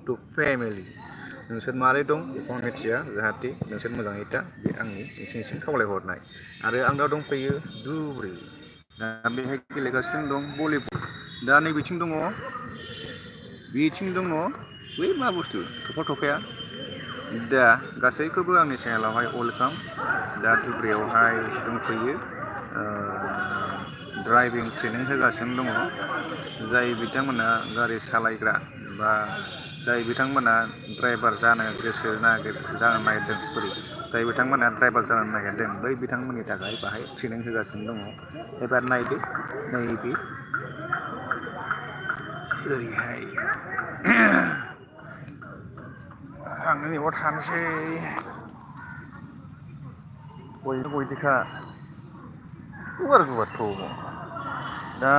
Two family नोंसोर मारै दं बेखौ आं मिथिया जाहाथे नोंसोर मोजाङै था बे आंनि इसिं खावलायहरनाय आरो आं दा दंफैयो धुब्रि दा बेहाय गेलेगासिनो दं भलिबल दा नै बिथिं दङ बै मा बुस्थु थफाया दा गासैखौबो आंनि चेनेलावहाय वेलकाम दा धुब्रियावहाय दंफैयो ड्राइभिं ट्रेनिं होगासिनो दङ जाय बिथांमोना गारि सालायग्रा बा जाय बिथांमोना ड्राइभार जानो नागिरदों जाय बिथांमोना ड्राइभार जानो नागिरदों बै बिथांमोननि थाखाय बाहाय ट्रेनिं होगासिनो दङ एबार नायदो नैबे ओरैहाय आं नैबाव थानोसै गयदिखा गुवारथ' दा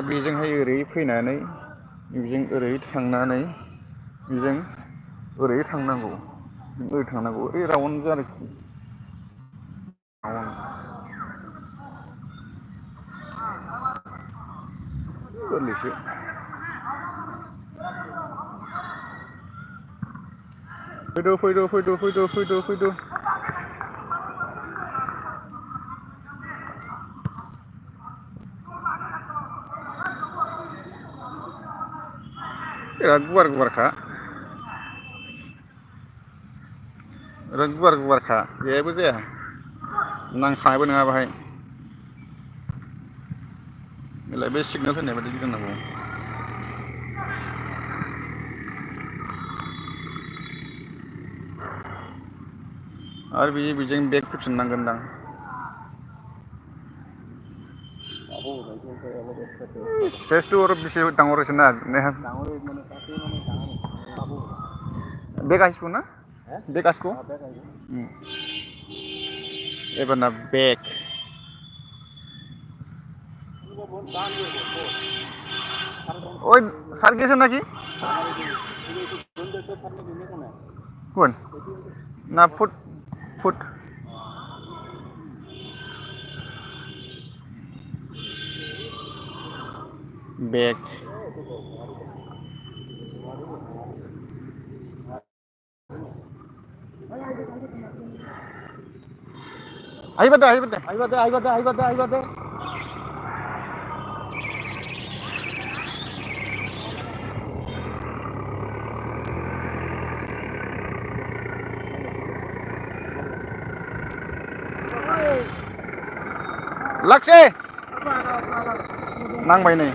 बेजोंहाय ओरै फैनानै बेजों ओरै थांनानै बेजों ओरै थांनांगौ ओरै राउन्ड आरोखि गोरलैसो फैद' बिराद गुवारखा बिराद गुवारखा जेबो जाया नांखानायबो नङा बाहाय बेलाय बे सिगनेल होनाय बायदि गिदिंनांगौ आरो बेजों बेग फैफिननांगोनदां स्पेसथ' आरो बेसे डाঙर হৈছে ना बेग আহিব ना बेग ଆସିବ एबारना बेग ওই স্যার গেছেন নাকি কোন না ফুট बेग আহিবা দে लागसे नांबाय नै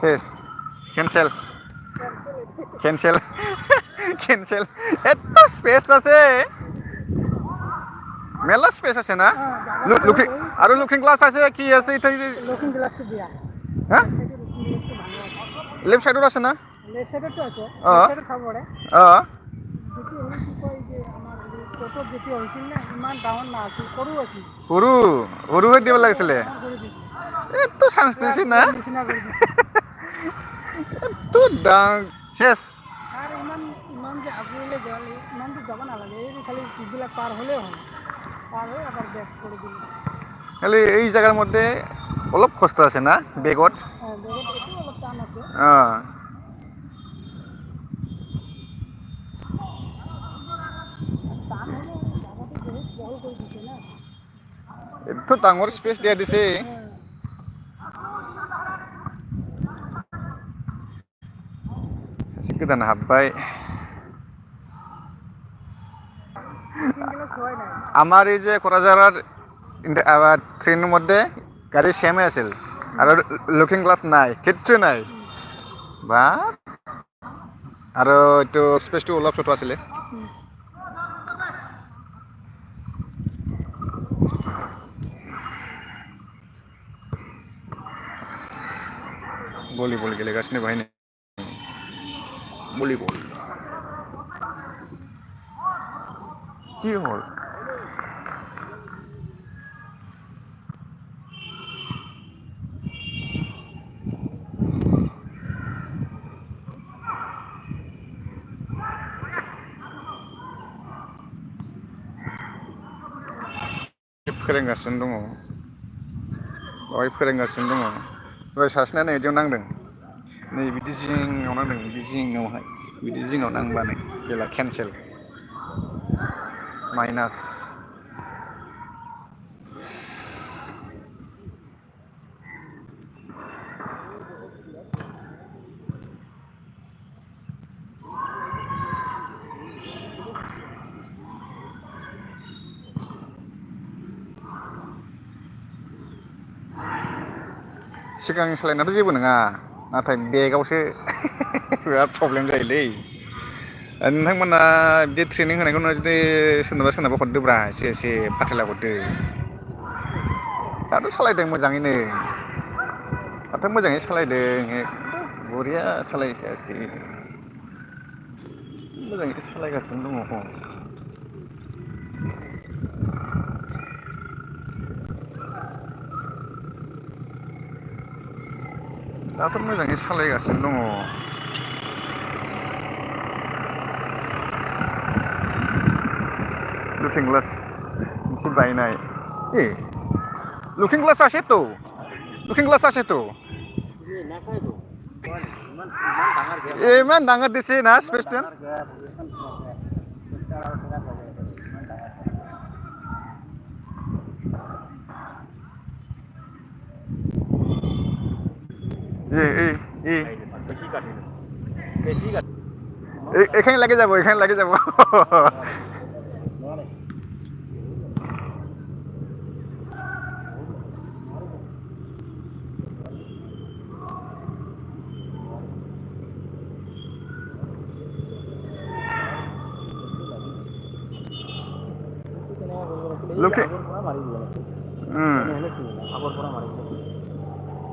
सेस कैंसिल एत स्पेस আছে मेला स्पेस আছে ना लुकिंग ग्लास আছে কি আছে লুকিং গ্লাসটো দিয়া হ্যাঁ লেফট সাইডত আছে না লেফট সাইডতো আছে লেফট সাইডত চাব পাৰে যেটি হল কি কয় যে আমাৰ ফটো যেটি হৈছিল না ইমান ডাউন না আছিল সৰু হৈ দিব লাগিছিলে এত চান্স দিছে না এত ডাং শেষ আৰু ইমান যে আগুৱালে গ'ল ইমান যে যাব নালাগে এই খালি কিবিলাক পাৰ হ'লে হ'ল পাৰ হৈ আবার ব্যাক করে দিল খালি এই জায়গার মধ্যে অলপ কষ্ট আছে না বেগত একটু অলপ টান আছে টান হলে জায়গাটা বহুত বড় করে দিছে না এত ডাঙর স্পেস দিয়ে দিছে गोदान हाबबाय আমার এই যে করাজারার ট্রেনের মধ্যে গাড়ি সেমে আছিল আর লুকিং গ্লাস নাই কিচ্ছু নাই বা আর এইটো স্পেসটো অলপ ছোট আছিল ভলিবল गेलेगासिनो बाहायनो भलिबल কি হল फोरोंगासिनो दङ बेवहाय फोरोंगासिनो दङ दहाय सासेना नै बिदियाव नांदों नै बिदि जिङाव नांदों बिदि जिङावहाय बिदि जिङाव नांबानो गैला केन्सेल माइनास सिगां सालायनायाथ' जेबो नङा नाथाय बेगावसो बिराद प्रब्लेम जायोलै नोंथांमोना बिदि ट्रेनिं होनायखौनो जुदि सोरनोबा हरदोब्रा एसे फाथायला हरदो दाथ' सालायदों मोजाङैनो दाथ' मोजाङै सालायदों बरिया सालायखासै मोजाङै सालायगासिनो दङ दाथ' मोजाङै सालायगासिनो दङ लुकिं ग्लास मोनसे बायनाय लुकिं ग्लास আছে তো লুকিং গ্লাছ আছে তো ইমান ডাঙৰ দিছে না স্পেচটেন এখানে লাগে যাব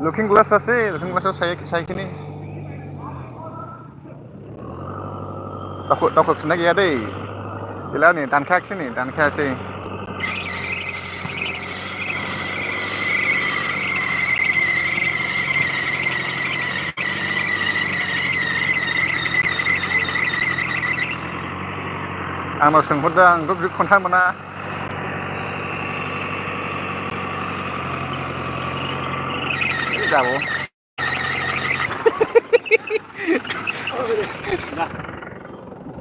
লুকিং গ্লাছ আছে লুকিং গ্লাছৰ চাইখিনি दावखोफिननाय गैया दै गैला नै दानखायासै आंनाव सोंहरदों आंथ' बिदि खोन्था मोना जाबाव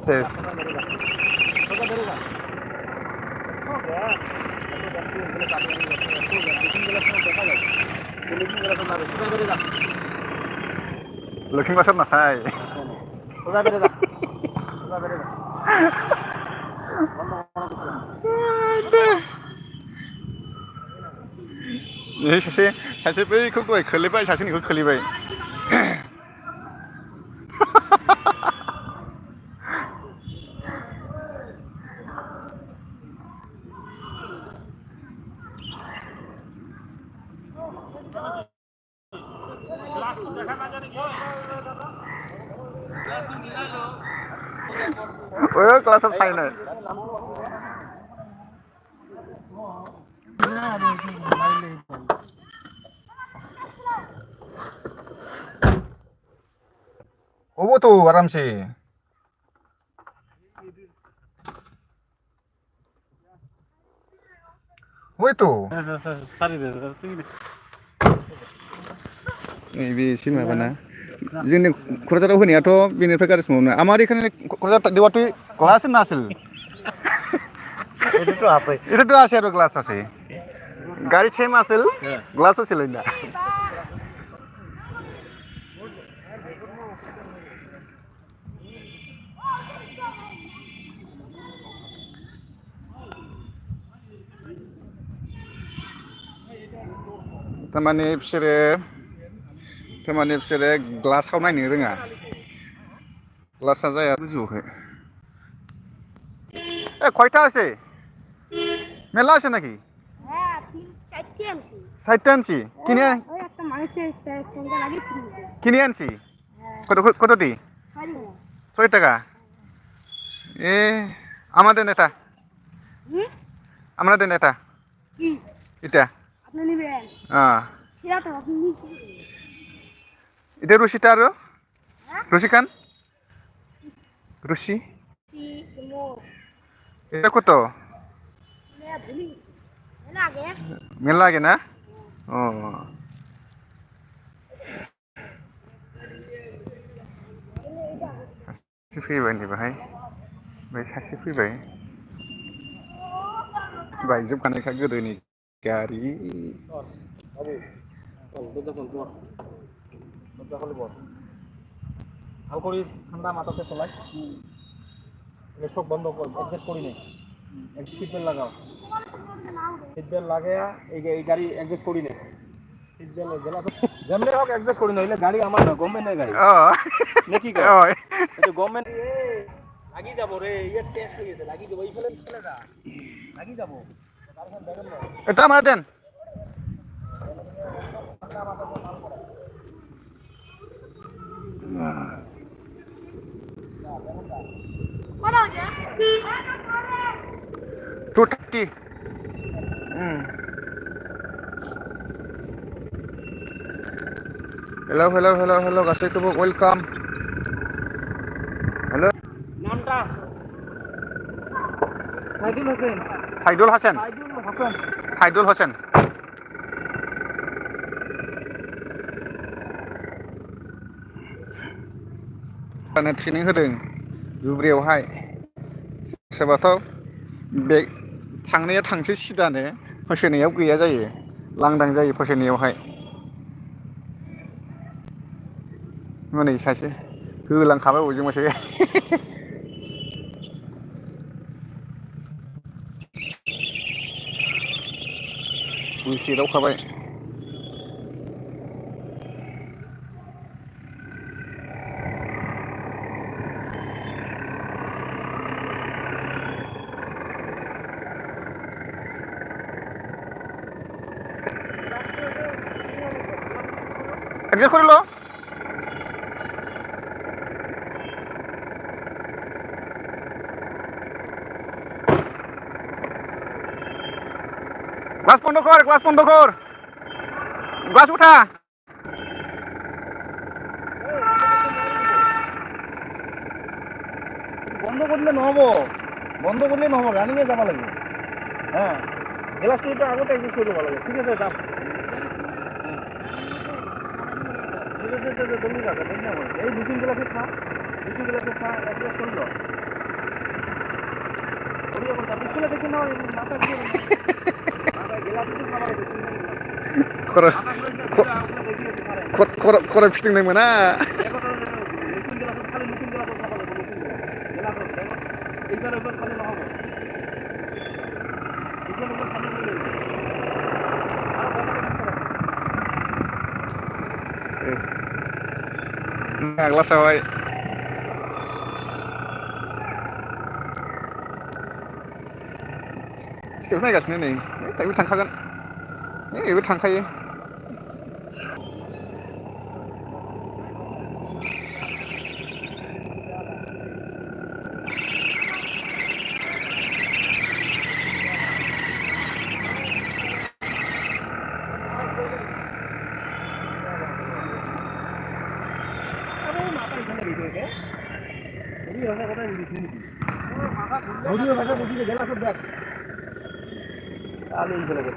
सेस লুকিং গ্লাছত নাচাই सासे बैखौ दहाय खोलैबाय सासेनिखौ खोलैबाय क्लासाव सायनाय अब तो आराम से वही तो नैबे एसे माबाना जोंनि क'क्राझाराव होनायाथ' बेनिफ्राय गाज्रिसिन मावनो আমার এখানে কক্সবাজার দেওয়াতে গ্লাস না আসল এটা তো আছে আর গ্লাস আছে গাড়ি সেম আসল গ্লাসও ছিল না थारमाने बिसोरो ग्लासाव नायनो रोङा ग्लासा जाया बुजुवाखै কয়টা আছে মেলা আছে নাকি চারটে আনছি কিনে আনছি কত দি 6 টাকা আমাদের নেতা এটা এটা রশিটা আরো রশি খান রশি এটা কত मेरला লাগে না ও सासे फैबाय नै बाहाय बै सासे फैबाय बायजोबखानायखा गोदोनि गारि ভাল কৰি ঠাণ্ডা মাথাতে চলাই চব বন্ধ কর অ্যাডজাস্ট করি নে এক সিট বেল্ট লাগাও সিট বেল্ট লাগায়া এই গাড়ি অ্যাডজাস্ট করি নে সিট বেল্ট গেলা যেমনে হোক অ্যাডজাস্ট করি নইলে গাড়ি আমার না গভর্নমেন্টের গাড়ি নাকি কয় এটা গভর্নমেন্ট লাগি যাব রে ইয়ে টেস্ট হয়ে গেছে লাগি যাব এইফালে চলে যা লাগি যাব কারখান দেখেন না এটা আমার দেন কত আছে 230 हेलो गासैखौबो वेलकाम हेलो नामটা সাইদুল হোসেন ट्रेनिं होदों धुब्रियावहाय सोरबाथ' बे थांनाया थांसै सिदानो फैनायाव गैया जायो लांदां जायो फैनायावहाय माने सासे होलांखाबाय बयजों मोनसे बुसेरावखाबाय एडजस्ट कर लो ग्लास बंद कर ग्लास उठा বন্ধ করলে নহব রানিংয়ে যাব লাগবে হ্যাঁ গ্লাসটা একটু আগতে এক্সেস করে ভালো লাগে ঠিক আছে দাও জলদি যাবে এই দুই তিন গ্লাসের চা অ্যাডজাস্ট করে দাও পিছনে দেখে নাও মাথা দিয়ে खर' फिदिंनाय मोना ग्लास जाबाय फिथाइखौ नायगासिनो नै बेबो थांखागोन बेबो थांखायो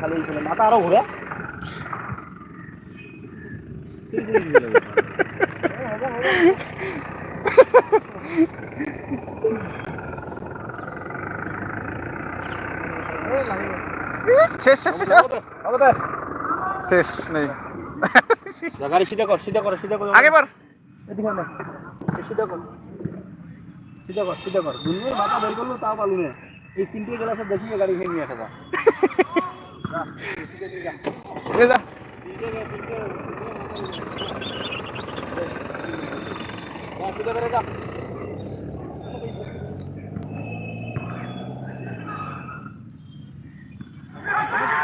খালি মাথা আরো ঘুরে শেষ নেই গাড়ি সিধা কর আগে বার সিধা কর দুনিয়ার মাথা বের করলো তাও পালু না এই তিনটে গেলা সব দেখিয়ে গাড়ি ভেঙে নিয়ে আসা যা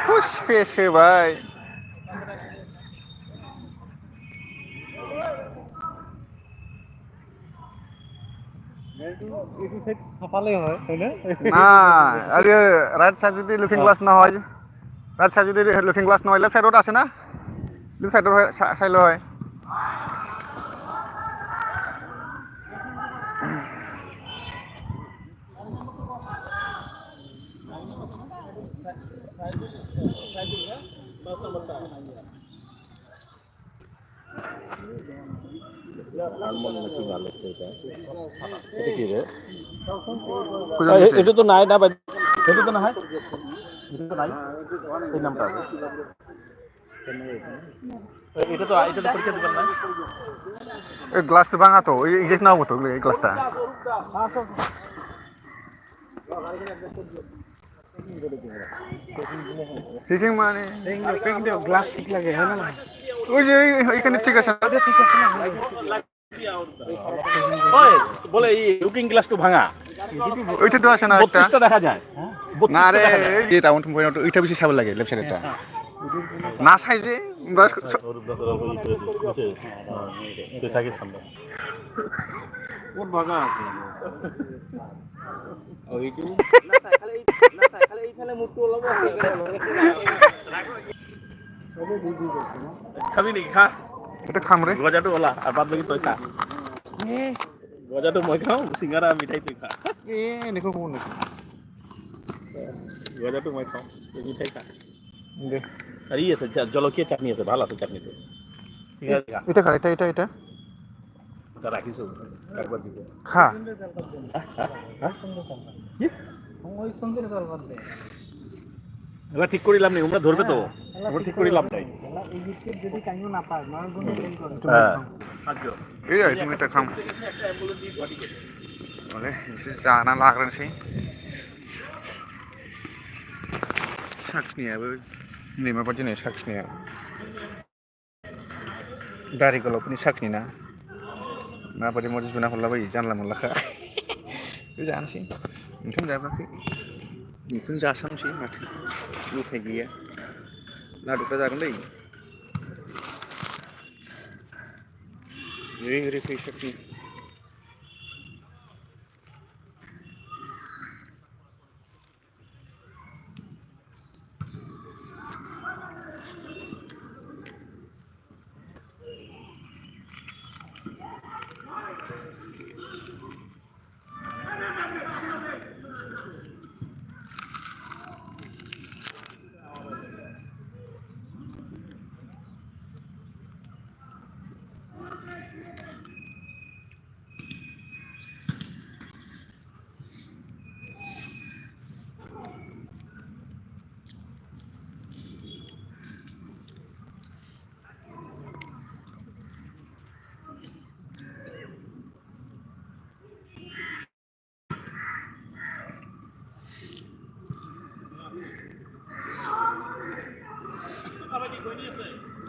पुष्पेश भाई আরে রাইট সাইড যদি লুকিং গ্লাস না হয় রাইট সাইড যদি লুকিং গ্লাস না হয় লেফট সাইডত আছে না লেফট সাইডত চাইলে হয় এটা তো নাই না ভাই, এটা তো না হয়, এটা তো নাই, এই নামটা আছে, এটা তো পরীক্ষা দিবেন না, এই গ্লাসটা ভাঙা তো, এই যে নাও তো এই গ্লাসটা। ঠিকই মানে গ্লাস ঠিক লাগে, হ্যাঁ না? ওই যে এইখানে ঠিক আছে, ঠিক আছে না? ওই বলে এই লুকিং গ্লাস তো ভাঙা, ওইটা তো আসে না, একটা 32টা দেখা যায়, না রে, এই রাউন্ড পয়েন্ট ওইটা বেশি সাবল লাগে লেফট সাইডেরটা না সাইজে থাকে সামনে কোন ভাঙা আছে ওইটু না খালি এইখানে মুটু লব খাবি নি খা এটা খাম রে গজাটো ওলা আর বাদ বাকি তুই খা গজাটো মই খাও সিঙ্গারা মিঠাই তুই খা এ দেখো কোন দেখো গজাটো মই খাও তুই মিঠাই খা দে আর এই আছে জলকীয়া চাটনি আছে ভালো আছে চাটনি তো সিঙ্গারা খা এটা খা এটা এটা এটা রাখিছো একবার দিব খা ওই সঙ্গে চাল বাদ দে এবার ঠিক করিলাম নি আমরা ধরবে তো আমরা ঠিক করিলাম তাই এই বিস্কিট যদি কাইও না পায় মার গুণ ফেল করে হ্যাঁ আজো এই আই তুমি এটা খাম ওরে इसे जाना लाग्रोनोसै साखिनायाबो नै माबादि नै साखिनाया दारि गोलावफोरनि साखिनि ना माबादि मदि जुना हरलाबायो जानला मोनलाखा बे जानोसै ओंखाम जाबाखै बेखौनो जासामसै माथो उफाय गैया लादुफ्रा जागोन दै ओरै फै साखिनि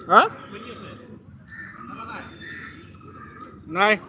Hah? Này.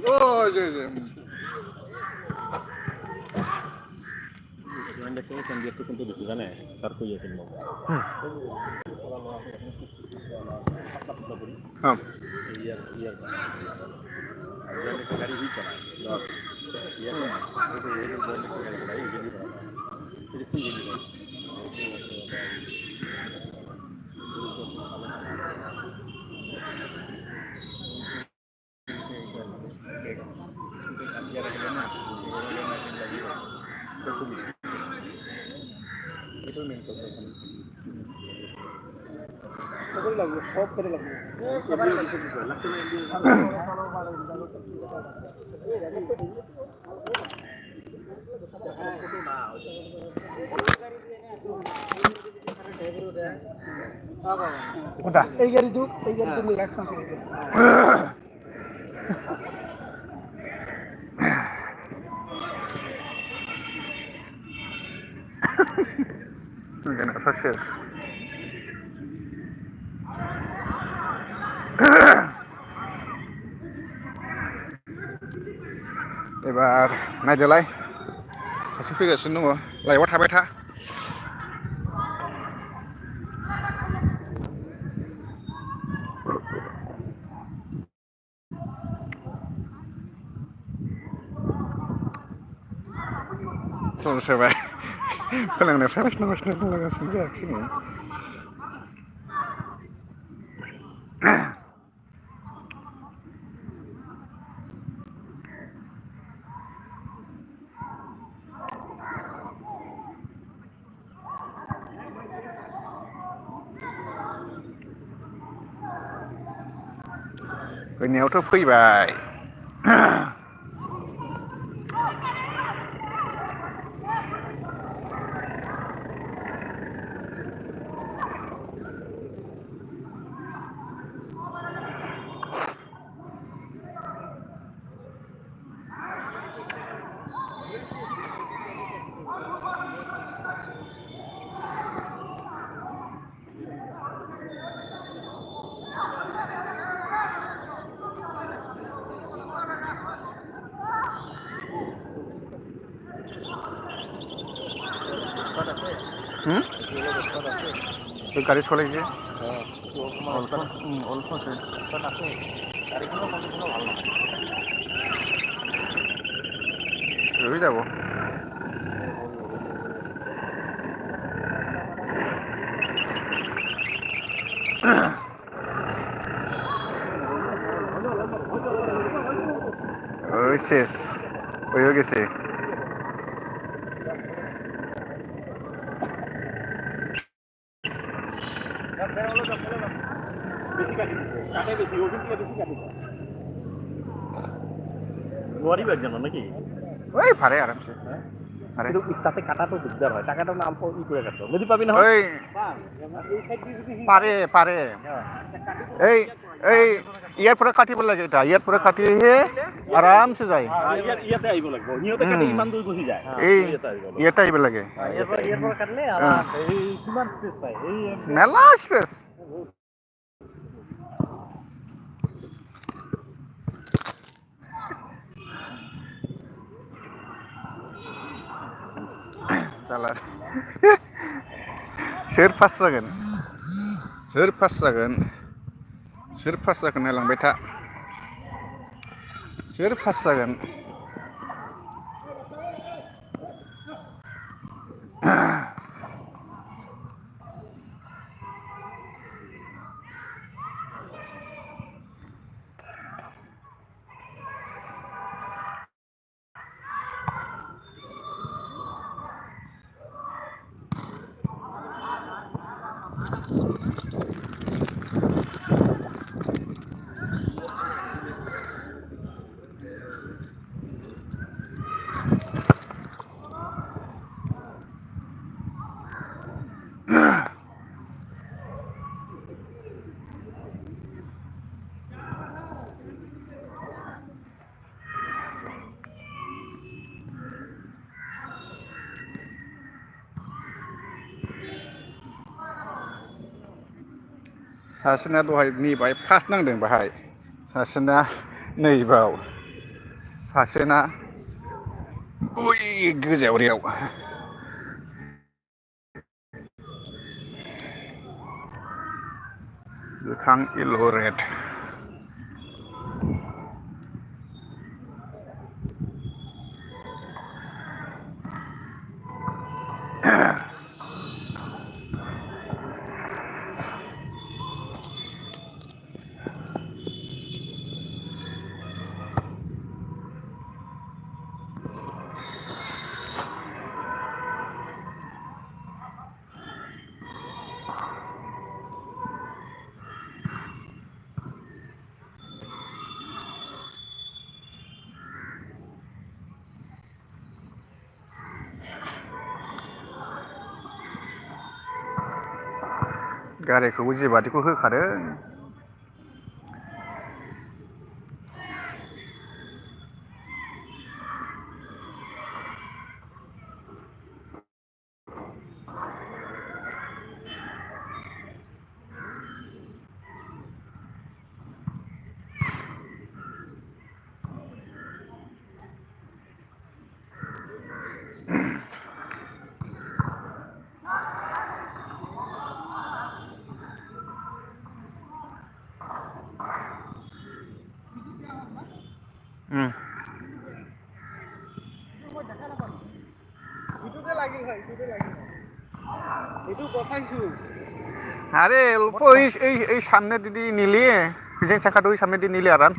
Oh, Anda kayaknya kan dia tuh tentu di sana ya, sarko ya film. Iya, iya. Jadi kali ini kan. Iya. Itu ini buat kali ini jadi. Jadi pun jadi. সব করে লাগবে কোনটা এই গাড়িটো মিলে একসঙ্গে শেষ एबार नायदोलाय सासे फैगासिनो दङ लाइभआव थाबाय था सोरबाय फोनांनायफ्रा बायसिना बुंलांगासिनो जायाखिसै नै फैनायावथ' फैबाय तो गाड़ी चलाइছে অল্প আছে রয়ে যাব ওই শেষ হয়ে গেছে ওই পারে আরামসে আরে তাতে কাটাটো দিগদার হয় টাকাটা না অল্প ই করে কাটতো যদি পাবি না ওই পারে পারে এই এই ইয়ারপরে কাটিব লাগে এটা ইয়ারপরে কাটিয়ে আরামসে যায় ইয়াতে আইব লাগবো নিয়তে কাটে ইমান দূর গুছি যায় এই ইয়াতে আইব লাগে এরপর কাটলে আবার এই কিমান স্পেস পায় এই মেলা স্পেস salah soर पास जागोन नायलांबाय था सोर पास जागोन सासेना दहाय नैबाय फार्स्ट नांदों बाहाय सासेना नैबाव सासेना बै गोजावरियाव गोथां येल्ल' रेड गारिखौबो जिबादिखौ होखादों আরে অল্প এই সামনে দিদি নিলে পিছন চাকাটা ওই সামনে দিয়ে নিলে আরাম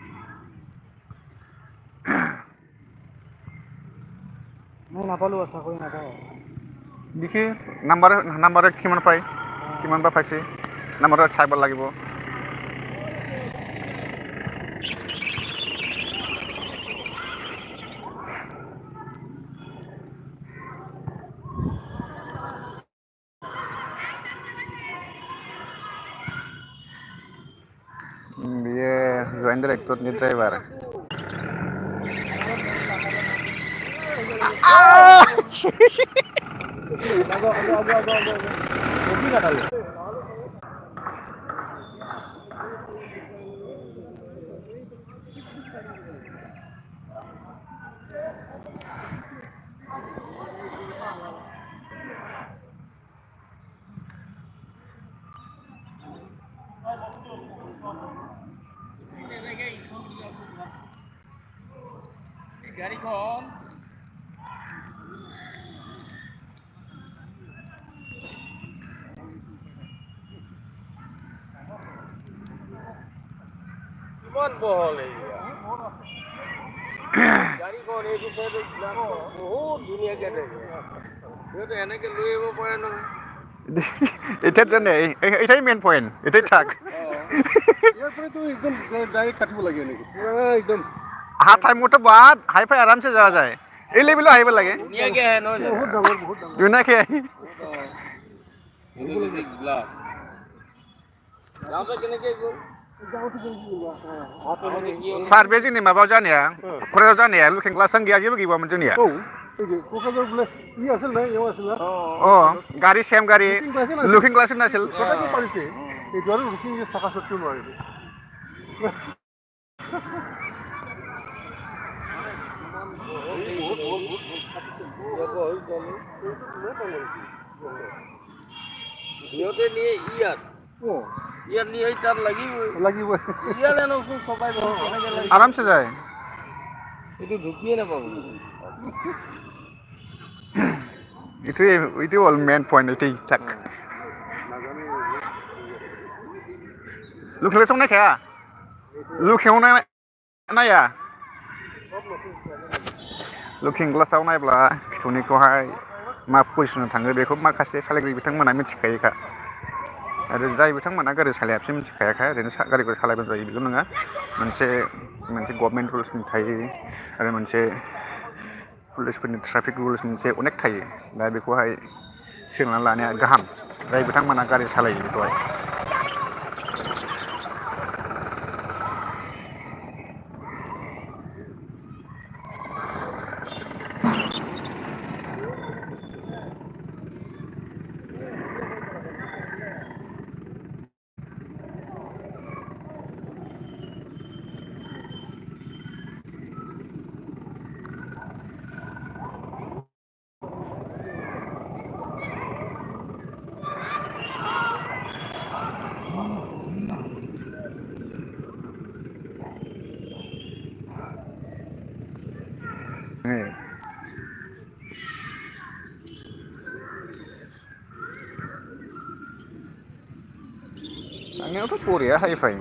মই নাপালোঁ আশা কৰি নাপাওঁ দেখি নাম্বাৰে কিমান পায় কিমান বা পাইছে নাম্বাৰত চাব লাগিব बियो जइन्ट डाइरेक्टरनि ड्राइभार গাড়ীখন কিমান বহল গাড়ীখন এইটো চাইডে বহুত ধুনীয়াকে থাকে সিহঁতে এনেকে লৈ আহিব পাৰে নহয় এতিয়া জানে এটাই মেইন পইণ্ট এটাই থাক ইয়াৰ পৰাতো একদম ডাইৰেক্ট কাটিব লাগে নেকি পুৰা একদম অহা টাইমতো বহুত হাই ফাই আৰামছে যোৱা যায় এই লেভেলত আহিব লাগে ধুনীয়াকে আহে নহয় বহুত ডাঙৰ ধুনীয়াকে আহি গ্লাছ যাওঁতে কেনেকে গ'ল सार बे जोंनि माबायाव जानाया क'क्राझाराव जानाया लुकिं ग्लासआनो गैया जेबो गैबामोन जोंनिया क'क्राझार বোলে ই আছিল না এও আছিল না अ गाड़ी सेम गाड़ी लुकिं ग्लास नाছিল কথাটো পাৰিছে এইটো আৰু লুকিং গ্লাছ থকা সত্ত্বেও নোৱাৰিলে সিহঁতে নিয়ে ইয়াত নিয়ে তাত লাগিবই ইয়াত আনকচোন চপাই কেনেকে লাগিব আৰামছে যায় এইটো ঢুকিয়ে নাপাব এইটোৱে হ'ল মেইন পইণ্ট এইটোৱেই থাক लुकिं ग्लासआव नायखाया लुकिंआव नाया लुकिं ग्लासआव नायब्ला खिथुनिखौहाय मा पजिसनाव थाङो बेखौ माखासे सालायगिरि बिथांमोना मिथिखायोखा आरो जाय बिथांमोना गारि सालाया बिसोर मिथिखायाखा ओरैनो गारिखौ सालायबानो जायो बेल' नङा मोनसे गभर्नमेन्ट रुल्सनि थायो आरो मोनसे पुलिसफोरनि ट्राफिक रुल्स मोनसे अनेक थायो दा बेखौहाय सोलोंनानै लानाया गाहाम जाय बिथांमोना गारि सालायो बेखौहाय थांनायावथ' बरिया हाइ फाइ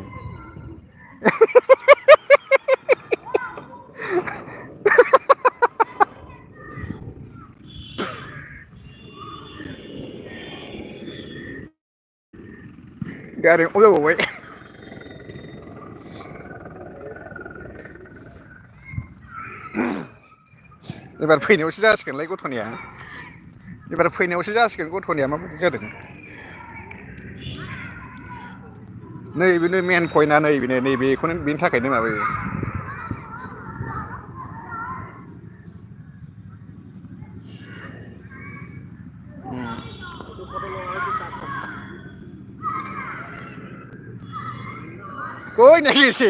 गारि जाबावबाय एबार फैनायावसो जासिगोनलाय गथ'निया एबार फैनायावसो जासिगोन गथ'निया माबायदि जादों नै बेनो मेन पइन्टआ नै बेनो नैबेखौनो बेनि थाखायनो माबायो कोई नहीं से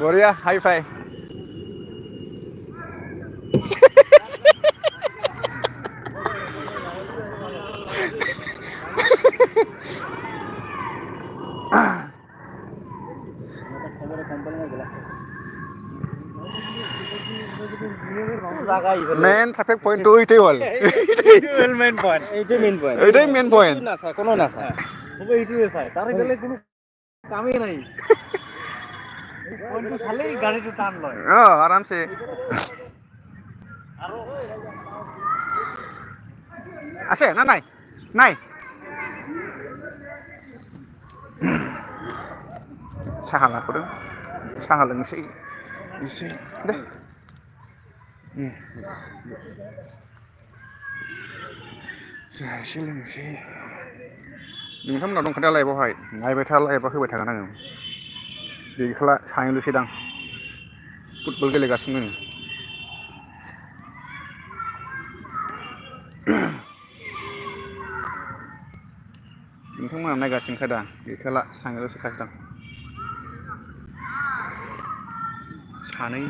बढ़िया hi fi main traffic point তো এইটাই হল মেইন পয়েন্ট এইটাই মেইন পয়েন্ট কোনো না স্যার তবে এইটুকু স্যার তার গেলে কোনো কামই নাই পয়েন্ট খালেই গাড়িটা টান লয় আরামসে আছে না নাই নাই साहा लाबोदों साहा लोंसै एसे दे साहा एसे लोंसै नोंथांमोनाव दंखादा लाइभआवहाय नायबाय था लाइभआ होबाय थागोन आङो बेखौला सानैल'सै दां फुटबल गेलेगासिनो नोंथांमोना नायगासिनोखा दा बेखौला सानैल'सो खासदां सानै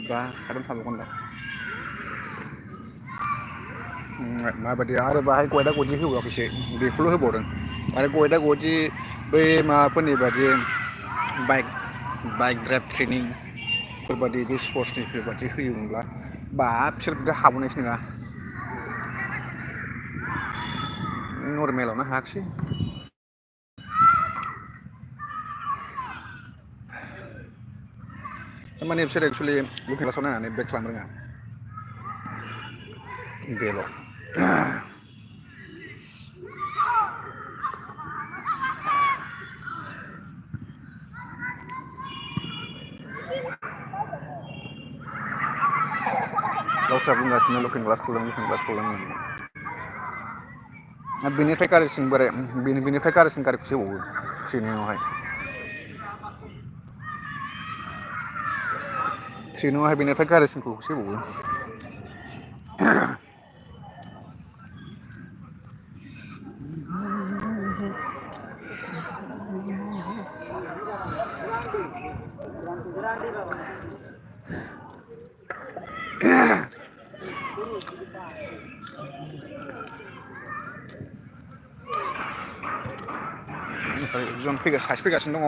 बा साथाम थाबावगोन दा माबायदि आरो बाहाय गयदा गदि होबावाखैसो बेखौल' होबावदों आरो गयदा गदि बै माबाफोरनि बादि बाइक ड्राइभ ट्रेनिंफोरबादि बे स्पर्ट्सनिफोरबादि होयोमोनब्ला बा बिसोर बिदि हाबावनायसो नङा नर्मेलावनो हायाखिसै थारमाने बिसोर एक्सुवेलि लुकिं ग्लासाव नायनानै बेक खालामनो रोङा बेल' गावस्रा बुंगासिनो लुकिं ग्लास प्रब्लेम बेनिफ्राय गाज्रिसिन बोराय बेनिफ्राय गाज्रिसिन गारिखौसो होबावो ट्रेनिंआवहाय बेनिफ्राय गाज्रिसिनखौसो होबावो एकजन सासे फैगासिनो दङ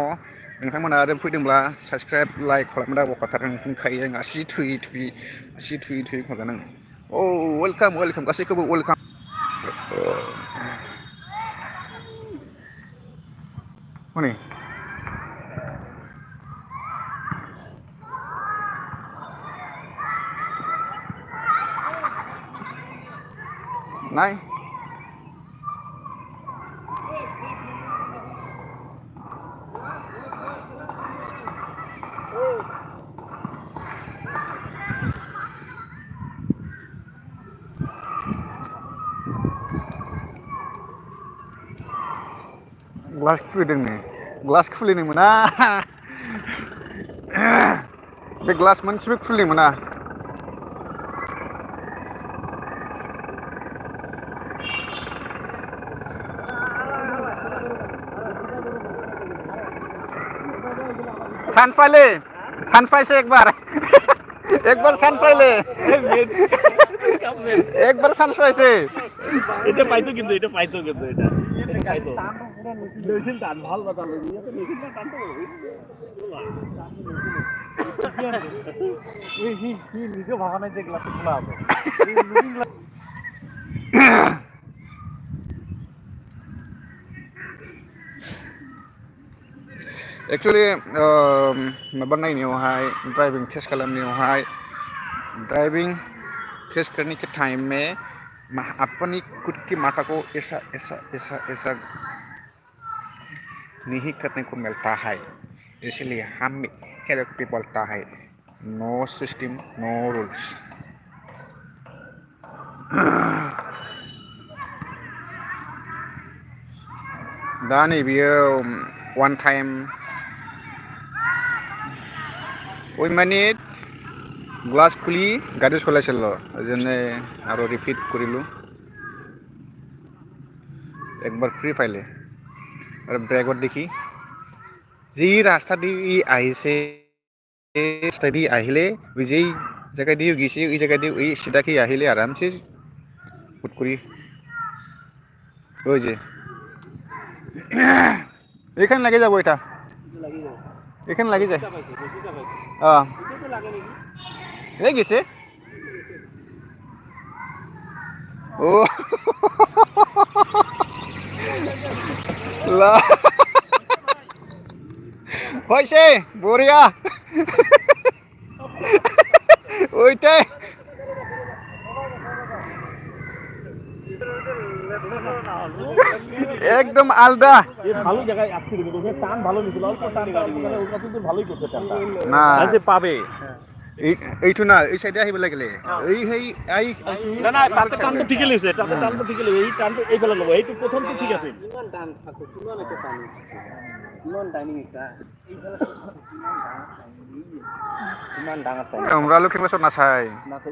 नोंथांमोना आरो फैदोंब्ला साबस्क्राइब लाइक खालामनो दाबावखाथार होनखायो आं आसि थुयै होखागोन आं वेलकाम गासैखौबो वेलकाम हनै नाय ग्लास खुलिदोंनो ग्लास खुलिनो मोना बे ग्लास मोनसेबो खुलिनो मोना चांस पाइसे एक बार चांस पाइले एक बार चांस पाइसे এটা পাইতো কিন্তু এটা খাইতো মেশিন টান ভাল কথা লাগি এটা মেশিন টান তো হি নিজে ভাবা নাই যে গ্লাস খোলা আছে एक्चुअली माबा नायनायावहाय ड्राइविंग टेस्ट खालामनायावहाय ड्राइविंग टेस्ट करने के टाइम में अपनी खुद की माथा को ऐसा नहीं करने को मिलता है इसलिए हम भी बोलता है नो सिस्टम नो रूल्स दा नै बियो ওয়ান টাইম ওই মিনিট গ্লাছ খুলি গাড়ী চলাইছিল যেনে আৰু ৰিপিট কৰিলোঁ একবাৰ ফ্ৰী পাইলে আৰু ব্ৰেকত দেখি যি ৰাস্তা দি আহিছে রাস্তা দিয়ে আহিলে ওই যেই জায়গা দিয়ে গেছে ওই জায়গা দিয়ে ওই সিধাকে আহিলে আরামসে হুট করি ওই যে এখানে লাগে যাবো এটা এখানে লাগে যায় এই গেছে ও লা হয়েছে বড়িয়া ওইটাই একদম আলাদা ভালো জায়গায় আসছে কিন্তু টান ভালো নিছিল অল্প টান গাড়ি ওটা কিন্তু ভালোই করছে টানটা না যে পাবে এইটো না এই সাইডে আহিব লাগিলে এই হেই আই না না তাতে টানটো ঠিকই লৈছে তাতে টানটো ঠিকই লৈছে এই টানটো এইফালে ল'ব এইটো প্ৰথমটো ঠিক আছে কিমান টান থাকে কিমান এটা টান কিমান টাইমিং এটা এইফালে কিমান ডাঙৰ টাইম আমরা লোকে ক্লাছত নাচাই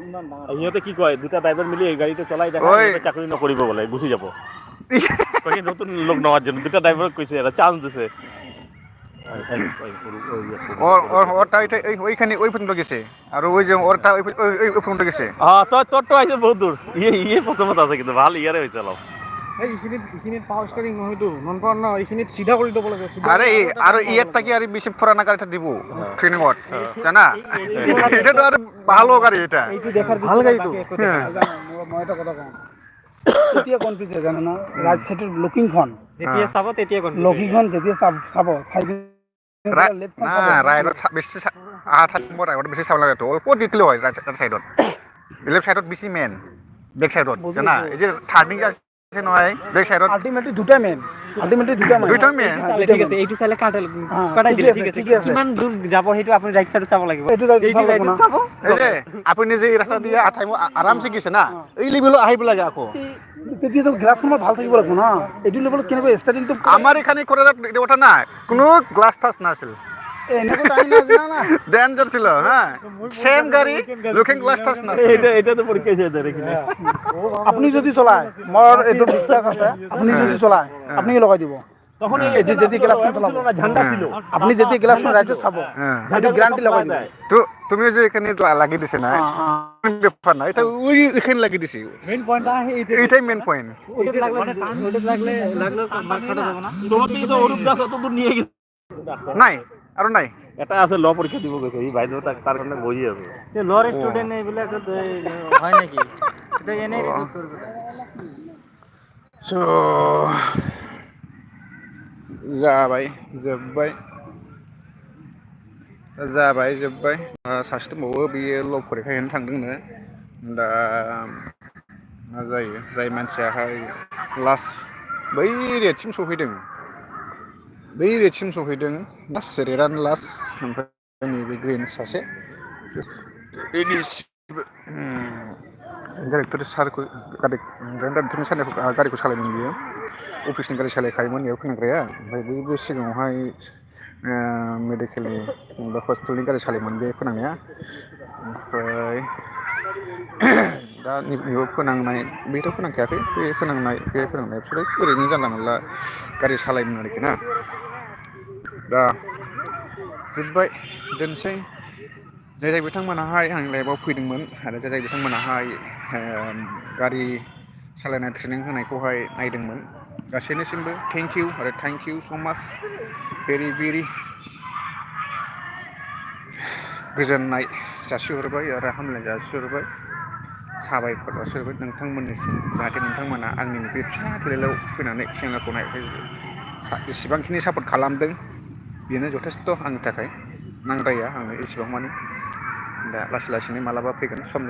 ইমান ডাঙৰ ইহঁতে কি কয় দুটা ড্ৰাইভাৰ মিলি এই গাড়ীটো চলাই দেখা চাকৰি নকৰিব বোলে গুচি যাব কই নতুন লোক নেওয়ার জন্য দুটা ড্রাইভার কইছে এটা চান্স দিছে ওরটা ওইখানে ওই পর্যন্ত গেছে আর ওই যে ওরটা ওই পর্যন্ত গেছে হ্যাঁ তোর তো আইছে বহুত দূর ইয়ে প্রথমত আছে কিন্তু ভাল ইয়ারে হইছে লাভ এইখিনিত পাৱাৰ ষ্টাৰিং নহয়তো নন পাৱাৰ ন এইখিনিত চিধা কৰি দিব লাগে আরে আৰু ইয়াত কি আৰু বেছি পুরানা গাড়িটা দিব ট্রেনিংত জানা এটা তো আর ভালো গাড়ি এটা এইটো দেখাৰ ভাল গাড়ীটো মই এটা কথা কওঁ এতিয়া কনফিউজ হৈ জানো না ৰাইট সাইডৰ লকিংখন যেতিয়া চাব তেতিয়া কনফিউজ লকিংখন যেতিয়া চাব সাইড না রাইটত বেছি আঠা নম্বৰ ৰাইটত বেছি চাব লাগে তো অল্প দিকলে হয় ৰাইট সাইডত লেফট সাইডত বেছি মেন বেক সাইডত জানা এই যে টার্নিং আছে নহয় বেক সাইডত আলটিমেটলি দুটা মেন দুটা মেন ঠিক আছে এইটো চালে কাটাই দিলে ঠিক আছে কিমান দূৰ যাব হেতু আপুনি ৰাইট সাইডত চাব লাগিব এইটো ৰাইটত চাব এই যে আপুনি যে ৰাস্তা দিয়ে আঠাইম আৰামছে গেছে না এই লেভেলত আহিব লাগে আকৌ তেতিয়া তো গ্লাছখন ভাল থাকিব লাগিব না এইটো লেভেলত কেনেকৈ ষ্টাৰ্টিংটো আমাৰ এখানে করে এটা কথা না কোনো গ্লাস টাচ না আছিল এনেকৈ টাইম আছে না ডেঞ্জার ছিল হ্যাঁ সেম গাড়ি লুকিং গ্লাস টাচ না এটা তো পরীক্ষা হয়ে যায় দেখি আপুনি যদি চলায় মোৰ এইটো বিশ্বাস আছে আপুনি যদি চলায় আপুনি লগাই দিব তখন এই যে যদি গ্লাছখন চলাব ঝান্ডা ছিল আপনি যদি গ্লাছখন রাইটত চাব সেইটো গ্যারান্টি লগাই দিব তো তুমি যে এখানে লাগি দিছে না ব্যাপার না এটা ওই এখানে লাগি দিছে মেইন পয়েন্ট আহে এইটাই মেইন পয়েন্ট ওইটা লাগলে মার কাটা যাব না তোমার থেকে তো অরূপ দাস অত দূর নিয়ে গেছে নাই আৰু নাই এটা আছে ল পরীক্ষা দিব গৈছে এই বাইদেউ তার কারণে বহি আছে তে লর স্টুডেন্ট এইবিলাক হয় নাকি এটা এনে রিপোর্ট করবে সো जाबाय जोब्बाय सासे दंबावो बियो ल' फरिखा हैनो थांदोंनो दा मा जायो जाय मानसियाहाय लास्ट बै रेटसिम सफैदों लास्ट रेटआनो लास्ट ओमफ्राय नैबे ग्रिन सासे डाइरेक्टर सारखौ डाइरेक्टरनि सानैखौ गारिखौ सालायदों बियो अफिसनि गारि सालायखायोमोन बेयाव खोनाग्राया ओमफ्राय बैबो सिगाङावहाय मेडिकेलनि बा हस्पिटालनि गारि सालायोमोन बे फोनांनाया ओमफ्राय दा नैबेयाव फोनांनाय बेथ' फोनांखायाखै बे फोनांनाय बिसोरो ओरैनो जानला मोनला गारि सालायोमोन आरोखि ना दा जोब्बाय दोनसै जाय बिथांमोनाहाय आंनि लाइफआव फैदोंमोन आरो जाय बिथांमोनाहाय गारि सालायनाय ट्रेनिं होनायखौहाय नायदोंमोन गासैनिसिमबो थेंक इउ आरो थैंक इउ सो माच भेरि भेरि गोजोननाय जासिहरबाय आरो हामलायनाय जासिहरबाय साबायखर जासिहरबाय नोंथांमोननिसिम जाहाथे नोंथांमोना आंनि बे फिसा चेनेलाव फैनानै चेनेलखौ नायबाय जेसेबांखिनि सापर्ट खालामदों बेनो जथेस्थ' आंनि थाखाय नांद्राया आंनो एसेबां मानि दा लासै लासैनो मालाबा फैगोन सम